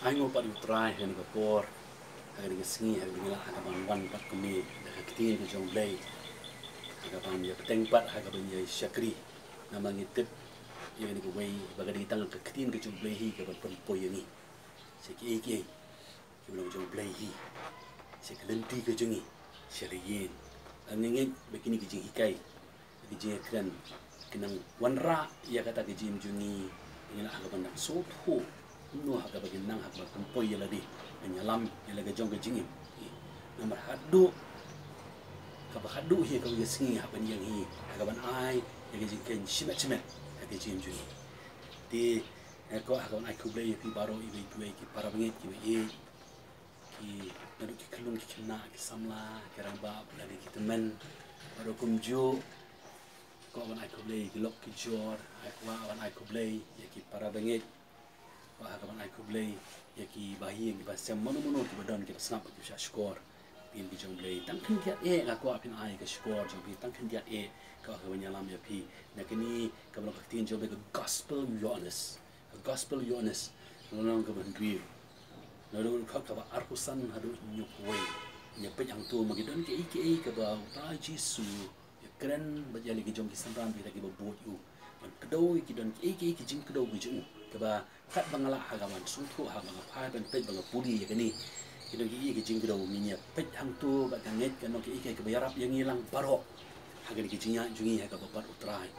Ai ngo pat utrai hani ka por hari ka singi hari ngila ha ka ban wan pat kumi da ka kitin ka jong blai ha ka ban ya peteng pat ha ka ban ya syakri nama ngitip ya ni ka wei bagadi tang ka kitin ka jong blai hi ka ban pon poy ni seki ki ki ban jong blai hi seki lenti ka jongi syari yin angengeng begini ka jing hikai ki jing kran kinang wanra ya kata ki jing jungi ngila ha ka ban so tho no ha ka bagin nang ha ka pon ya ladi nyalam ya laga jong ka jingim nomor hadu ka ba hadu hi ka ya singi ha ban yang hi ha ka ban ai ya ka jing ken shimet shimet ha ka jing jungi ti ko ha ka ban ai ku blai pi baro i bai tuai ki para bangit ki e ki nadu ki kelung ki kena ki samla ki ramba lagi ki temen baro kumju ko ban ai ku blai ki lok ki jor ai wa ban ai ku blai ya ki para bangit ha ka ban ai ku blai ya ki bahi yang ba sem mono ki badon ki snap ki sha skor pin ki jong blai tang khin kiat e ka ko pin ai ka skor jong pi tang khin kiat e ka ka banyalam ya pi na kini ka ban ka tin jong ka gospel honest nong ka ban dwi no do ka ba arkusan hadu nyuk wei nya pe yang tu magidon ki ka ba ta jisu ya kren ba ya li ki jong ki sanran bi ta ki ba bot yu ban kedoi ki don ki jing kedoi bi jung ka ba kat bangala ha ga man sung thu ha bang phai ban pe bang puli ya kani ki do ki jing kedoi mi nya pe hang tu ba kan net kan no ki ka ba yarap yang hilang baro ha ga ki jing ya jungi ha ka ba pat utrai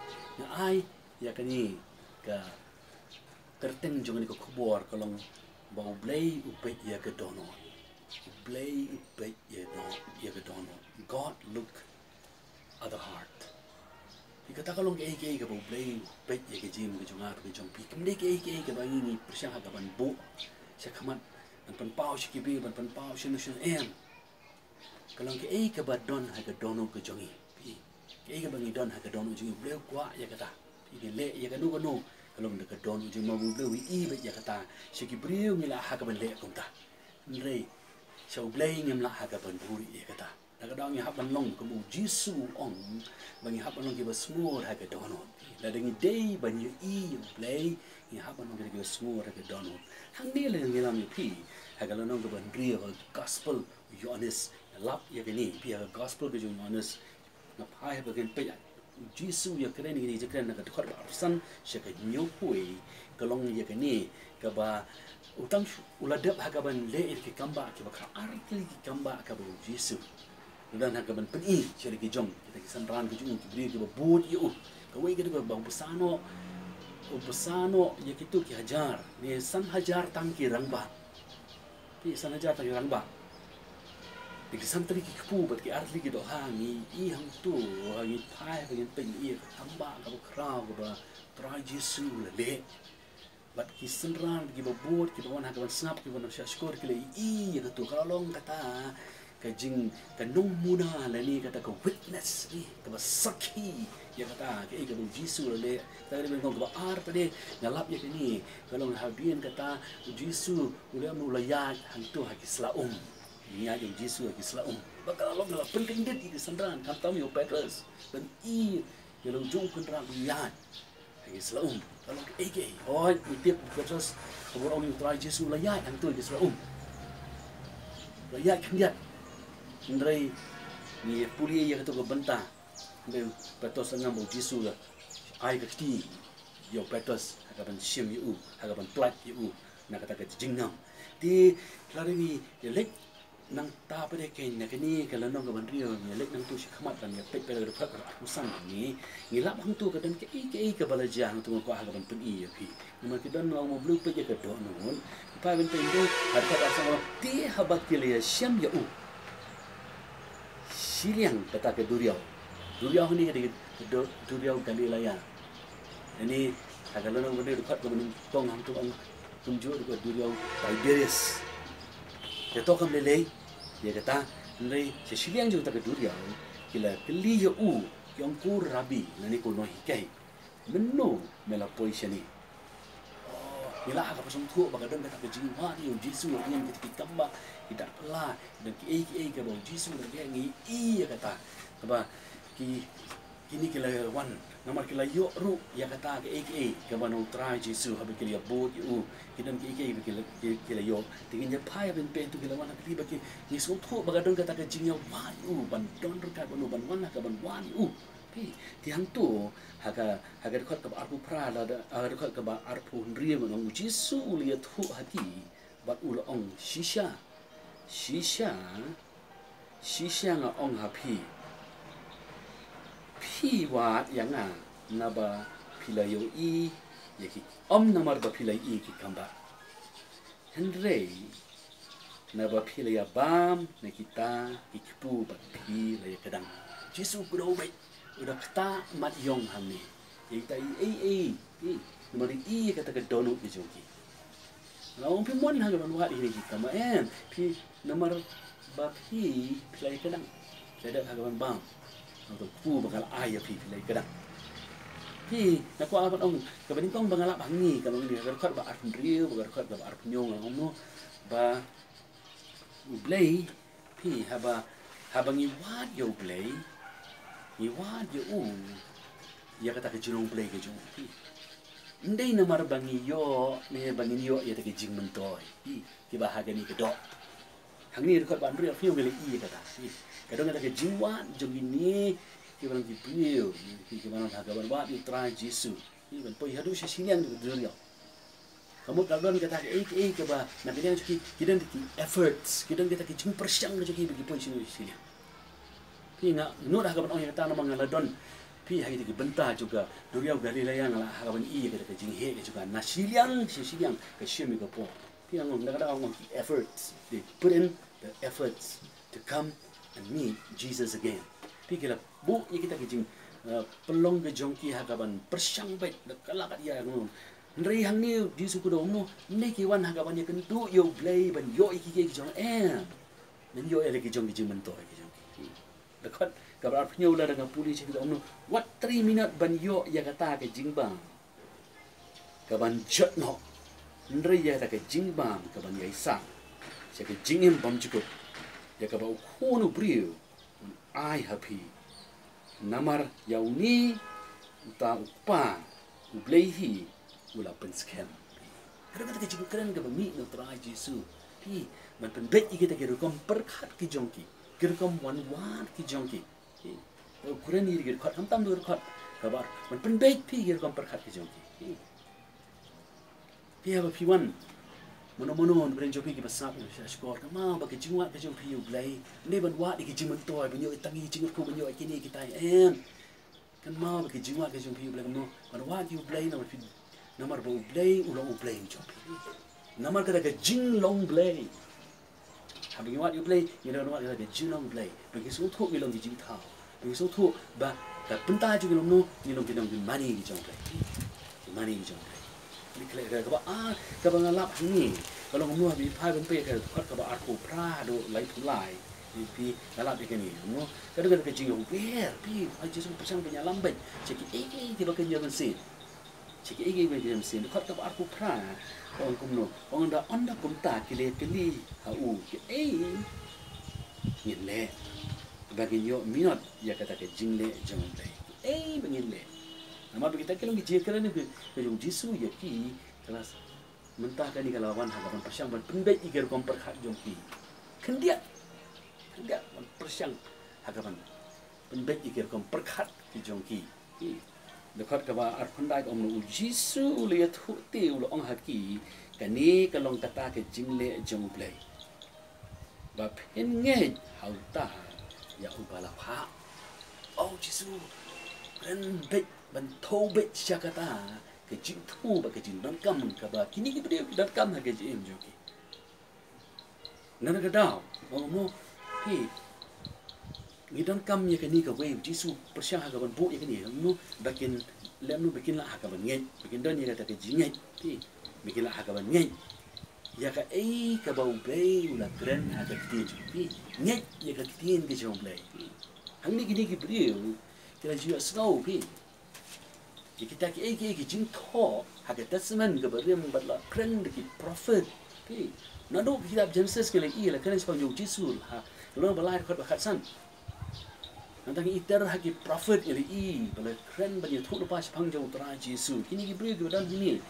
na ai ya kani ka terteng jong ni ko khobor kalong bau blai upe ya ka dono blai upe ya ka dono God look at the heart ikata kalong ke ka bau blai upe ya ka jim ka jonga ka jong pi kamde ke ka ba ni persya ha ka ban bu sya khamat ban pan pau shi ki bi ban pan pau shi no shi em kalong ke ka ba don ha ka dono ka jongi pi ke ka ba ni don ha ka dono jongi blai kwa ya ka ta pi le ya ka no kalong de ka don ujung mau blai i be ya kata siki briu ngila ha ka ban le kom ta nrei chau blai ngem la ha ka ban buri ya kata da ka dang ya ban long ko mu jisu ong ban ya ban long ki ba smooth ha ka don la ding day ban yu i blai ya ban long ki ba smooth ha ka don hang ni le ngila mi pi ha ka long ko ban briu gospel honest lap ya ni pi gospel ko jung honest na phai ba gen pe Jisu ya keren ni je keren na ka khot ba san she ka nyu pui ka long ya ka ni ka ba utang uladap ha ka ban le ki kamba ki ba ka arikli ki kamba ka ba Jisu dan ha ka ban pi she ki jong kita ki san ran ki jung ki bri ki ba but yu ka wei ki ba busano ya ki tu ki hajar ni san hajar tang ki rang ba ki san hajar tang ki rang ba di santri ki kpu bat ki arli ki do hangi i hang tu hangi phai ba pen i tamba ka ba kra ba tra jisu le bat ki senran ki ba bot ki ba wan ha ka snap ki ba na skor ki le i ka tu ka long kata ka jing ka nong muna la ni kata ka witness ni ka ba sakhi ya kata ka ka jisu le ta ni ba ba ar pa de ngalap ya ni ka long ha bien kata jisu ule mu la ya hang tu ha ki slaum ni ada Yesus lagi selaum bakal Allah ngala penting dia di sandran katam yo Petrus dan i yang jong kendra lihat lagi selaum kalau ke oh tiap Petrus orang yang try Yesus layak yang tu di selaum layak kan dia ndrai ni puli ya tu ke benta ndai Petrus ngam Yesus lah ai ke ti yo Petrus hakaban sim yu hakaban plat yu nak kata ke jingam di lari ni lek nang ta pa de ken na kani kala nong ban rio ni lek nang tu si khamat kan ya pe pe de phak aku sang ni ngilap hang tu ka dan ke ke bala jang tu ko ha ban pen i ya pi ma ki dan no mo blu pe je ka do non pa ben pe ndo ha ka ta sama ti habat ke le syam ya u siliang kata ke duriau ni de duriau Galilea ini ha kala nong ban rio phak ban tong hang tu ang tunjuk de duriau Tiberius ya to kam lele dia kata lele sesiliang juga tak duriau kila keli ya u yang ku rabi nani ko no hikai menno mela poisani ila ka pasong tu baka don kata jing ha ni Jisu yang kita kamba kita pela dan ki ka bo Jisu dan dia ngi i ya kata apa ki kini kila wan namar kila yo ru ya kata ke ke banong try Jesu habe kila bot yu kidan ke kila yo tingin ya pai ben pen tu kila wan kili baki ni so tho bagadon kata ke jingya wan u ban don ka ban wan ka ban wan u pi tiang tu haga dekat ke arpu pra la dekat ke arpu ria banong Jesu lihat hu hati bat ul ong shisha nga ong hapi pi wat yang naba pilayo i yaki namar ba pilay i ki kamba Henry naba pilaya bam na kita ikipu ba pilaya kadang Jesu kudo bai udah kata mat yong hamni yita i namar i kata ke dono ki joki Lawan pi mon haga ban wat ini kita ma pi namar ba pi pilay kadang kada haga ban bam atau pu bakal ayah pi pilay kadang pi naku apat ong kabaning kong bangalap hangi kalau ini dekat ba arpun riu ba dekat ba arpun nyong lang no ba ublay pi haba ngi wat yo ublay ngi wat yo ya kata ke jinong ublay ke jong pi ndai namar bangi yo ne bangi yo ya take jing mentoy ki bahaga ni kedok hangi dekat ban riu fiu gele i kata kadang ada ke jingwa jong ini ki ban ki priu ki ban haga ban wat ni try Jesu ki ban poi hadu si siniang di dunia kamu kadang kata ke ba na kena ki kidan ki efforts kidan kita ki jing persiang ke ki bagi poi sini ki na no haga ban ong kata na mangaladon pi hari itu bentah juga dunia Galilea ngala harapan i ke jing he juga nasiliang ke shimi ke po pi ngong kadang efforts they put in the efforts to come and meet Jesus again pi kila bu kita ke jing pelong ke jongki hagaban persiang baik kalak dia ngong ndrei hang ni di suku do no ne ki wan hagaban ya kentu yo blay ban yo iki ke jong men yo ele ke jong jing mentor ke jong dekat kabar punya ulah dengan polis juga omno what 3 minit ban yo ya kata ke jingbang kaban jot no ndre ya ta ke jingbang kaban ya isa se ke jingim bam cukup ya kaba khonu brio ai happy namar yauni uta upa ublehi ula pen scam kada kata ke jing keren ke mi no try Jesu pi man pen bet kita ke rekom perkhat ki jongki ke rekom wan ki jongki ukuran ini gitu, ham dur kot kabar, man penbaik pi gitu komperkat kejongki. Pi apa pi wan, mono beren jopi kita pasap ni, skor kama bagi jingwat kejongki ublay, ni ban wat di kejing mentoy, banyo itangi jingut ko banyo kini kita kan mau bagi jingwat kejongki ublay kamo, ban wat di ublay namar ba ublay ulang ublay jongki, namar kada kejing long blay. Habis wat ublay, kita wat kada kejing long blay, bagi suatu ilong kejing tau. Besok tu ba pentas juga lono ni long kita money di jongkai ni kira kaba ngalap ni kalau ngomong habis pai benpe ke kaba arku pra do lai tulai pi ngalap ikan ni no kadang-kadang kecing ber pi aja semua pasang punya lambat ceki tiba kerja mesin ceki kerja mesin kaba arku pra orang kumno orang dah anda kumta kili hau ni le bagi yo minot ya kata ke jingle jongle bangin le nama kita kalau kita kerana ke jong Jesu ya ki kelas mentah kan ni kalau wan hagapan persiang ban pendek iger komper hak jongki kendia persiang hagapan pendek iger komper hak ki jongki dekat ke ba arpandai om no Jesu lihat huti ulo ong haki kani kalau kata ke jingle jongle ba pengen hauta ya ubala ha Jesu keren bet ban thau bet syakata ke jing thu ba ke jing dan kam ka ba kini ke dia dan kam ha ke jing joki nana ka dau mo pi ni dan kam ya ke ni ka we Jesu persyang ha ka ban bu ya ke ni no bakin lem no bakin la ha ka ban ngai bakin dan ni ka ta ke jing ngai pi bakin la ha ka ban ngai ya ka ka bau blay ula keren ha ka ti joki ngai ya ka tin ke jong blay hang ni gini ki brio kila jiwa snow pi kita ki jing tho ha ka tasman ka barim batla keren ki prophet pi nado kitab Genesis ke lagi la keren sepang Yesus ha lo balai dekat bakat san Nantang iter hagi prophet ili bala kren bani thu lepas pangjau tra Jesu kini ki beri kebadan ini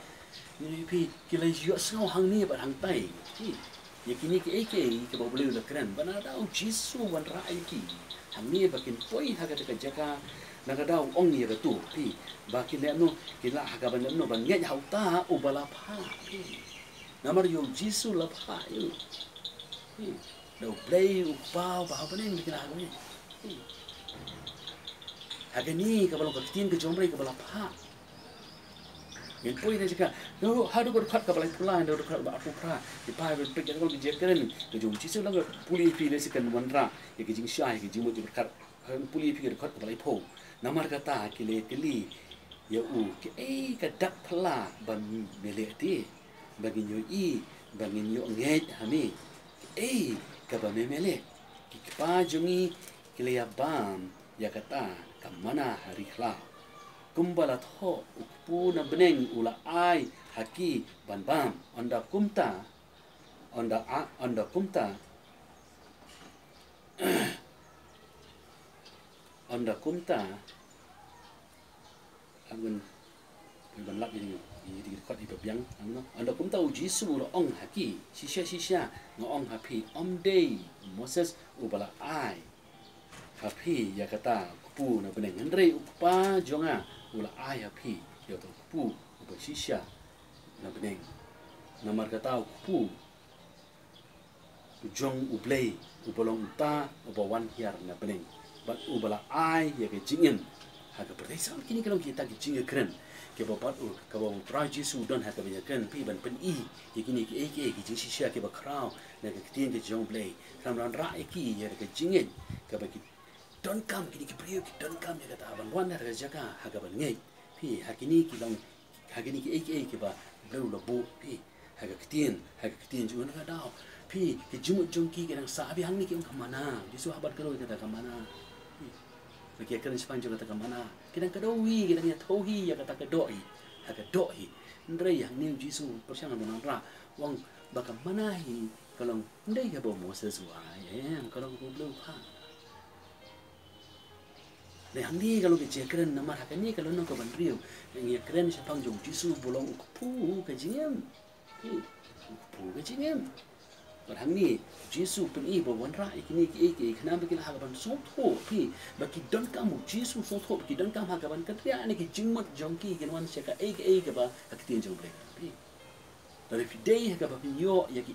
ni pi kila yo sao hang ni bat hang tai ya kini ki ek ke boleh la kren bana dau Jesu wan ra ki hang ni bakin poi haga ka jaka naga dau ong ye tu pi bakin le no kila haga ban no ban nge hau ta u bala pha pi namar yo Jesu la pha yo dau play u pau ba ba ni kila haga ni Hagani kalau ketin ke jombre ke balapa. Yang poin dia cakap, no, hadu berkat ke balai pulang, dia berkat apa pra. Di pai berpikir kalau dijekan, ke jom cisu lang puli pi le sekan wanra, ya ke jing syai ke jimu berkat, puli pi berkat ke balai po. Namar kata kile kili, ya ke ke dak pala ban melek ti, bagi bagi nyo nget hami, ke ban melek, ke pa jungi kile ya bam, ya kata. Kamana hari klau kumbala tho ukpu na beneng ula ai haki ban bam onda kumta onda kumta angun ban lak ini di kot di babyang angno onda kumta u Jesu ula ong haki sisha ngong hapi day Moses ubala ai hapi ya kata pu na beneng andre upa jonga ula ai hapi ya to pu upa shisha na beneng namar kata pu jong ublei upolong ta upa wan hiar na beneng bat ubala ai ya ke jingen ha ka pertai sam kini kalau kita ke jinge kren ke babat ka ba tra Jesu don ha ka benya kren pi ban pen ya kini ke jing shisha ke ba krau na ke tin ke jong blei kam ran ra ki ya ke jingen ka ba don kam kini ki priyo ki don kam ya kata aban wan har jaka haga ban ngai pi hakini ki long hakini ki ki ba blau lo bu pi haga kitien ju na dau pi ki jumut jongki ki nang sabi hang ni ki ong kamana disu habat karo kata kamana bagi kan sepanjang kata kamana kidang kadowi kidang ya tohi ya kata kadoi haga doi ndrei hang ni Jesu persyang don ra wong baka manahi kalau ndai ka bo Moses wa kalau ko blau pa Yang ni kalau kita keren nama hak ni kalau nak kawan riu, yang keren siapa jom Jesu bolong ukpu kejingem, ukpu kejingem. Orang ni Jesu pun bawa rai kini kenapa kita hakapan soto pi bagi don kamu Jesu soto bagi don kamu hakapan kerja ni kejingmat jongki kenwan siapa ke ba haktiin jong blek pi. Dari pidai hakapan pinyo ya ki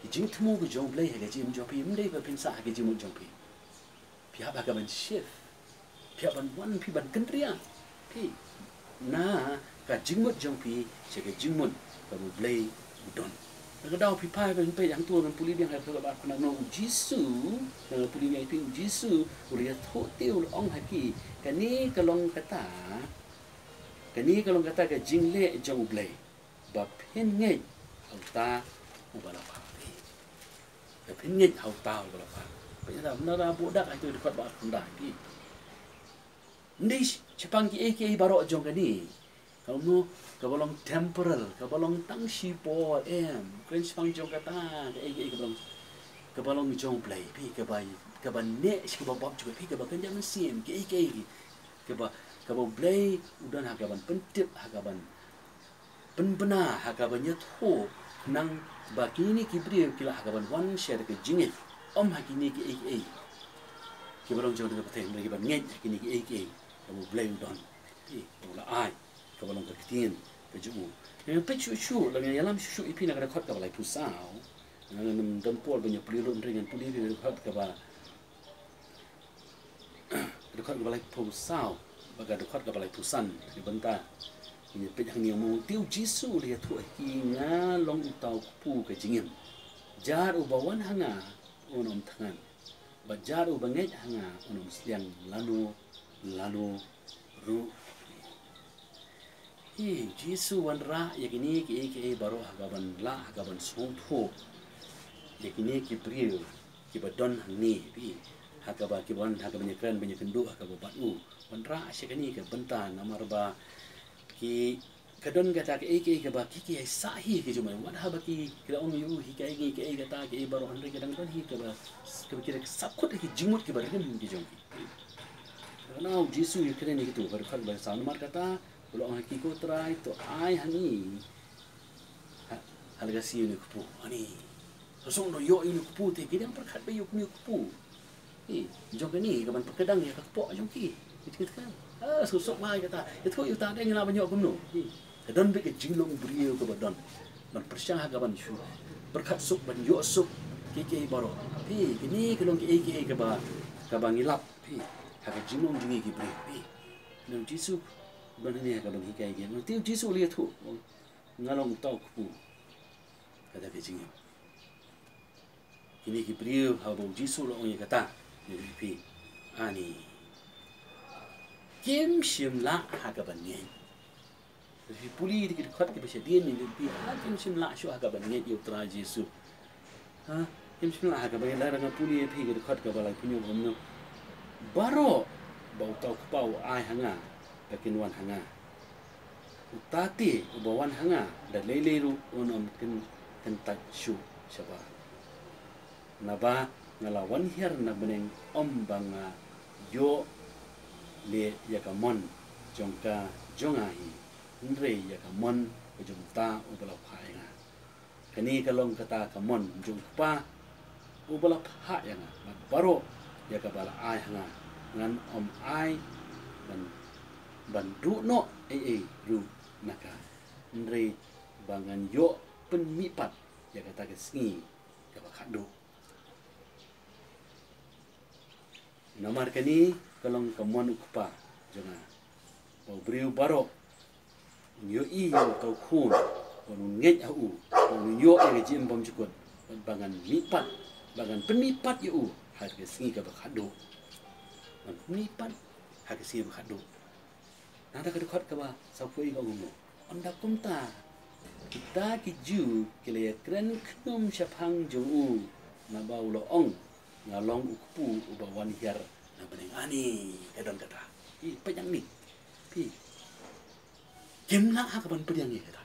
jing temu ke jong blek hakajim jopi mendai ba pinsa hakajim jongpi. Pihak hakapan shift. Pihak ban pi ban kendria pi na ka jingmut jong pi sege jingmut ka mu blei udon ka dau pi pai ban pe yang tu ban puli biang ha ka ba kana no Jesu na puli biang pi Jesu ulia tho tiu ong haki kani kalong kata ka jingle jong blei ba pen ngai au ta ubala pa pi ba pen ngai au ta ubala pa pa ya na ra budak itu dekat ba kunda pi Ndi cepang ki barok jong kani. Kalau no kabalong temporal, kabalong tangsi po kren cepang jong kata kabalong jong play pi kaban ne si kabab juga pi kaban jaman sim ki kabab play udan hakaban pentip hakaban penbena hakabannya tho nang bakini kibri kila hakaban one share ke jingit hakini ki kabalong jong dengan peteng lagi ban ngej hakini ki kamu blame don bola ai kabalong ketin kejumu yang pecu lagi dalam susu ipi nak ada khot kabalai pusau nam dempol banyak pelilun dengan puli di khot kabal dekat kabalai pusau baga dekat kabalai pusan di benta ini pejang ni mau tiu Jesu dia tu hinga long utau pu ke jingim jar ubawan hanga onom tangan bajar ubangej hanga onom siang lalu ru Jesu wan ra yakini ki baro hagaban la hagaban songtho yakini ki priyo ki badon ni pi hagaba ki ban hagaban banyak kendu hagaba batu wan ra syakani ke benta namarba ki kadon kata ke ke ba ki sahi ke cuma wad ha baki kira on yu hi ke kata ke baro andre kadang don hi ke ba ke kira sakut ke jimut ke barin ke jong now jisu yu kira ni gitu bar khal ba san mar kata kalau on ki ko trai to ai hani halga si ni ku ani sosong do yo ini ku te kira perkhat ba yo ku jong ke ni kaban perkedang ya kapok jong ki kita kan sosok mai kata itu yu ta deng na banyak kumno kadon be ke jinglong brio ke badon man persyang hagaban shu berkat suk ban yo suk ke baro kini kelong ke ba ngilap haga jinglong jingi ke brio no jisu ban ni haga ban hikai ke no tiu jisu lihat tu ngalong tau ku kata ke jingi kini ke brio habong jisu lo ong kata ni ani kim shim la haga ban ni Jadi puli dikit khat ke pasal dia ni lebih hakim simla syu agak banyak dia utara Yesus. Kim simla agak banyak lah dengan puli pi ke khat ke balai punya omno. Baro bau tau pau ai hanga bakin wan hanga. Utati ubawan hanga dan leleru onom ken tak syu syaba. Naba ngalawan her na beneng om banga yo le yakamon jongka jongahi. Nrei ya kamon ujung ta ubala phai nga kani kalong kata kamon ujung pa ubala pha ya nga baro ya ka bala ai nga ngan om ai ban du no ru naka nrei bangan yo pen mipat ya kata ke singi ka ba khadu nomor kani kalong kamon ukpa jonga bau briu baro yo yo kau khun kon nget au kon yo e jim bom chukut bangan mipat bangan penipat yo harga singi ka bakhado penipat harga singi bakhado nada ka dekat ka ba sa foi ka ngumo onda kumta kita kiju kile kren khnum shaphang ju na baulo ong ngalong ukpu ubawan hiar na beneng ani kadon kata i pajang ni pi kimla hakaban pediang ni kata.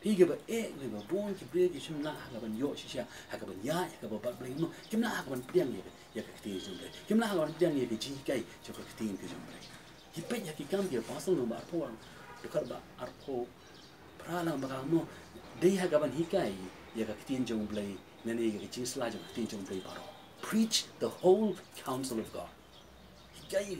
Tiga ba ni ba bon ki bre ki kimla hakaban yo shisha hakaban ya hakaban ba bling no kimla hakaban pediang ni ya ka kiti jumbre. Kimla hakaban pediang ni ki ji kai jo ka kiti ki jumbre. Ki pe ya ki kam ki pasal no ba arpo dekar ba arpo prala ba no dei hakaban hikai ya ka kiti jumbre nani ki ji sla jo kiti jumbre baro. Preach the whole counsel of God. Hikai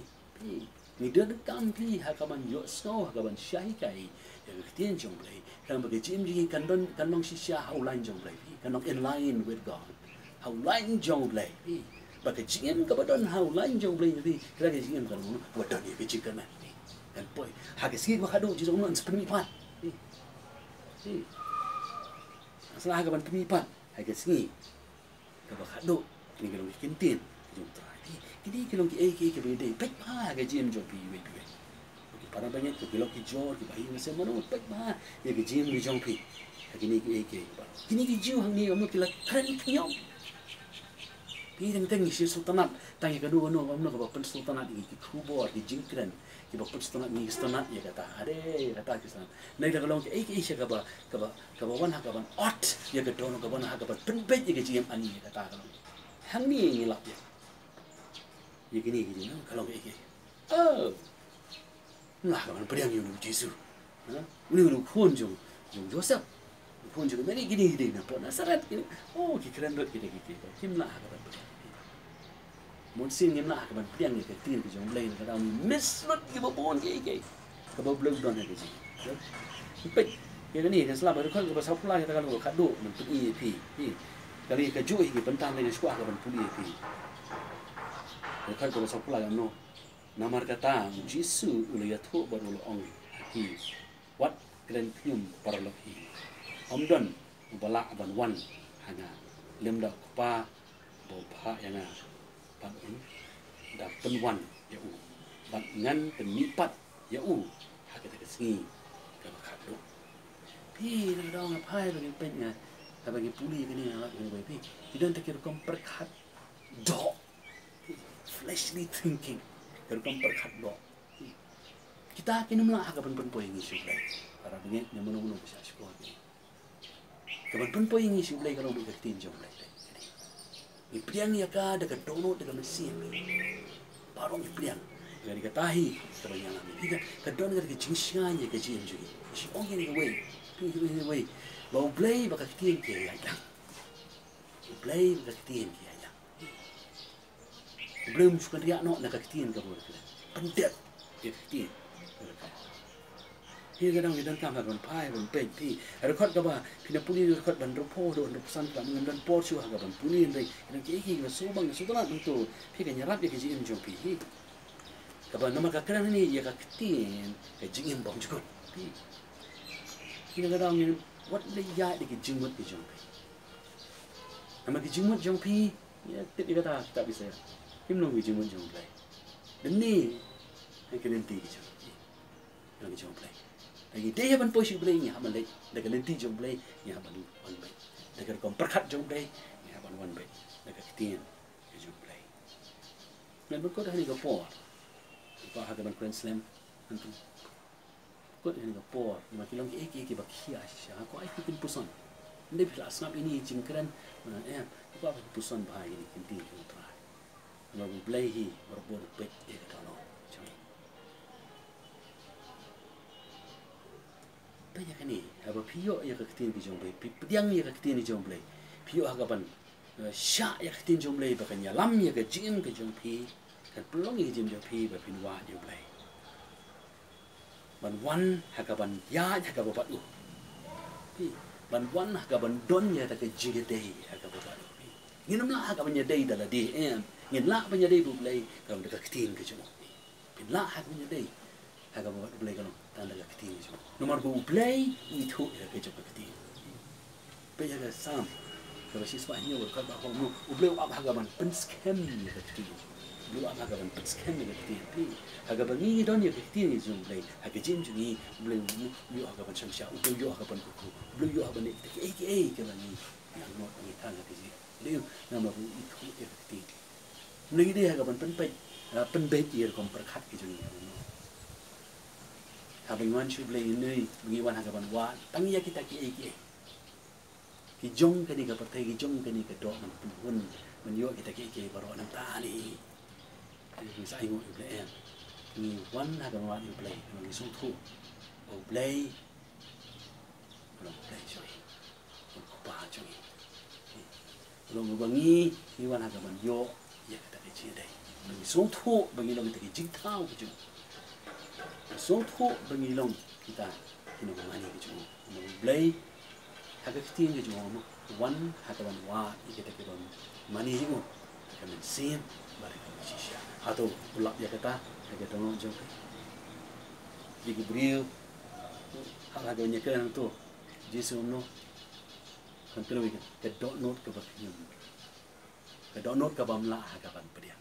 ni dia kam pi hakaban yo so hakaban shahi kai ya kitian jong play kan bagi jim ji kan long shisha how line jong play kan long in line with God how line jong play bagi jim ka badon how line jong play ni kira ke jim kan no wadon ni ke jikan ni kan boy haga si ba khadu ji jong non sepeni pat asal hakaban peni pat haga si ka ba khadu ni ke long kintin jong kini kilong ki ke bende pek ma ga jim jo pi we pi para banyak tu kilong ki jor ki bahi masa mano pek ma ya ga jim ni jong pi kini ki kini ki jiu hang ni om kila kren nyom pi deng teng si sultanat tang ya kedua no om no ka pen sultanat ki kubor ki jingkren ki ba pen sultanat ni sultanat ya kata ade kata ki sultanat nai da kilong ki ka ba wan ha ka ban ot ya ga don ka ban ha ka ban pen bet ya ga jim ani ya kata kalong hang ni ngilap ya ya gini gini kalau kayak gini lah kan pediang yang Yesus ni lu khun jong Joseph khun jong mari gini na pon sarat gini kikran dot gini kim lah ka ban mon sin ngim lah ka ban pediang ni ka tin ki jong lain ka daw miss lot ki ba pon ke ka ba blog don ke ji pe ya gini kan selama kan ka ba sa pula kita kalau ka do men pi kali ka ju ki pentang ni sku ka ban puli pi kalau sok pula no namar kata Jisu ulia tu baru ong ki wat kren pium paralohi omdon ubala ban wan hanya lemda pa bo pha yang ban da penwan ya u ban ngan penipat ya u hakata kesingi ka bakado pi na dong pai bagi pennya bagi puli kini ala ini pi tidak tak kira perkat do fleshly thinking, kalau kamu berkat doa, kita kinumla hagaban penpoy ngi sublay para bingit ni mono bisa sekolah ni kaban penpoy ngi sublay kalau bi kaktin jomlay ni priang ya ka daga dono daga mesin parong ni priang dari katahi kabanya lami kita kadon dari jingsanya ke jim juga si ong ni way ni way bau play baka kaktin ke ya play baka kaktin ke ya belum suka dia no nak kaktin ka boleh pendet ke kaktin Hi kadang kita kam hagan pai ban pe pi rekod ka ba pina puli rekod ban ropo do ndo pesan ka ngan dan por su haga ban puli ndai dan ki ki ba so bang so tala untuk pi ka nyarap ke ji im jom pi hi ka ba nama ka kran ni ya ka tin ka ji im bang jukut pi hi kadang ni wat le ya de ki jing wat ki jom pi nama ki jing wat jom pi ya tit ka ta tak bisa him no ki jing wat jom play dan ni ka lenti ki jom pi ki jom play lagi dia ban posi blay ni haban lay daga lenti jom blay ni haban wan bay daga kom perkat jom blay ni haban wan bay daga kitien jom blay men ko dah ni ko por ko ha ban grand slam antu ko ni ko por ma kilong ki ba khia sha ko ai kitin puson ndai pla snap ini jingkran ko ba puson ba ini kinti ko tra ma blay hi berbor pet e ka no ya kan ni apa pio ya kaktin ki jomblay piang ya kaktin ni jomblay pio hagaban sya ya kaktin jomblay bakan ya lam ya ka jim ka jompi kan pelong ya jim jompi ba pinwa jomblay ban wan hagaban ya hagaban batu pi ban wan hagaban don ya ta ka jige dei hagaban batu nginam la hagaban ya dei dala di ngin la ban ya dei bublay ka kaktin ka jompi pin la hagaban ya dei hagaban bublay ka tanda kaktin ni nomor go play itu ya ke jok kaktin pe ya sam kalau siswa ni ko ba ho no ublay ab hagaban pen scam ni kaktin ublay ab hagaban pen scam ni kaktin pi hagaban ni don ya kaktin ni zum play haga jim ni ublay yu hagaban samsha ublay yu hagaban ku ublay yu hagaban ni ke ni yang no ni tanda ke ji leu nama bu itu ya kaktin ni dia hagaban pen pe ir kom perkhat ke juni habang wan shu blay ni bagi wan hagaban wa tang ya kita ki jong ka ni ka pertai ki jong ka ni ka do man pun man yo kita ki baro nam ta ni ni sai ngo blay ni wan hagaban wa blay ni sung thu o blay sorry ko pa jong lo bangi ni wan hagaban yo ya kita ki dai ni sung thu bagi lo kita ki jing thau ki so tho bangilong kita kino mani ke jumo blay haga kitin ke jumo wan haga wan wa ikete ke ban mani hiu kamen sim bare ke shisha atau ulap ya kata haga tono jong di gibril haga nya ke nang to jesu no kan pelo ke dot note ke bakyum ke dot note ke bamla haga ban pedia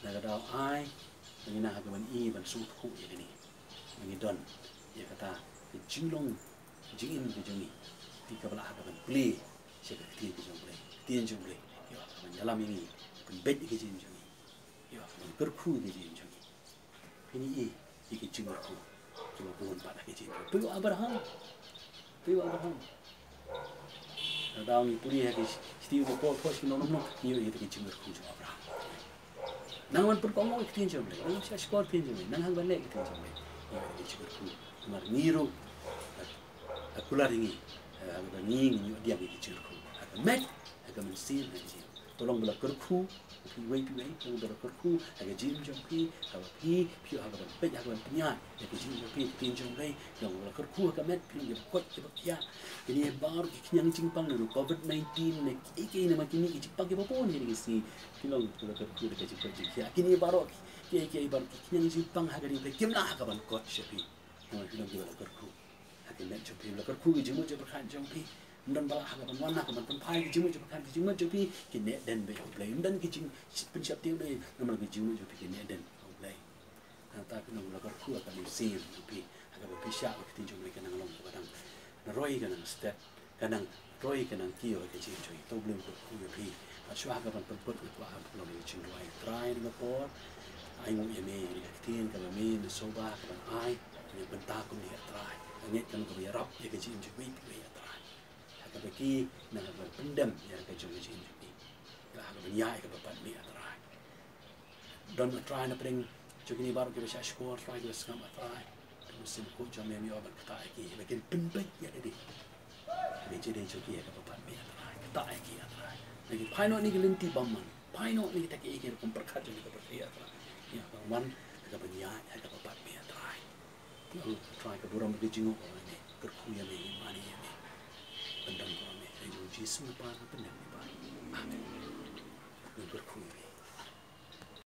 naga daw ai ngina hagaban i ban sung thu ya ni ngi don ya kata jinglong jingin ke jongi ti ka bala hagaban pli se ka ti ke jong play tien jong play yo ban yalam ini ban bet ke jing jongi yo ban kerku ke jing jongi pini i ke jing ku cuma bukan pada ke jing tu abraham daw ni puli ha ke stiu ko po no ni yo ke jing ku abraham nang wan pun komo ikin jom le nang sia skor tin jom nang hang balik ikin jom le ya di cikgu mar niru akular ini ada ni dia di cikgu ada mek ada mensin ada tolong bela kerku pi tolong bela kerku ada jim jom pi kalau pi ada pe ada penya ya jim jom pi tin jom le yang bela kerku ada mek pi ya kot ya ini baru yang cimpang dulu COVID-19 nek iki nama kini iki pagi popon ni si kilong bela kerku dekat cikgu ya kini baru ki baru yang cimpang haga ni kimlah haga ban kot sepi nama kilong bela kerku haga nek jom pi bela kerku jim jom berkan jom pi dan bala haga ban wana ka ban pai jim jom berkan jim jom pi ki nek den be play dan ki jim pensiap tiang be nama ki jim jom pi ki nek den play ta kilong bela kerku akan sim pi haga ban pisha ki jom le kan ngalong kadang Roy kanang step kanang Roy kanang kiyo ke jing joy to blue ko pi aswa ka ban put ko ha lo ni jing Roy try Singapore ai ngu ye me ni katin ka me ni soba ka ban ai ni benta ku ni atrai ngi kan ko ya rap ye ka jin ju wi ku ya atrai ka ba ki na ka pendem ya ka ju jin ju wi ka ha ban ya ka ba mi atrai don atrai na pring ju ni bar ke ba skor try ke skam atrai musim ko jo me mi obat ka ki lekin penbek ya di be je de ju ki ya ka ba mi atrai ka ta ki atrai lekin paino ni gelinti bamman paino ni ta ki ke ko perkhat ni ka ba ya atrai ya wan ka ba ya ka ba mi atrai try ka buram ke jingo ko ni kerku ya me mani ya me pendam ko me ju jisu pa na pendam ni ba amen berku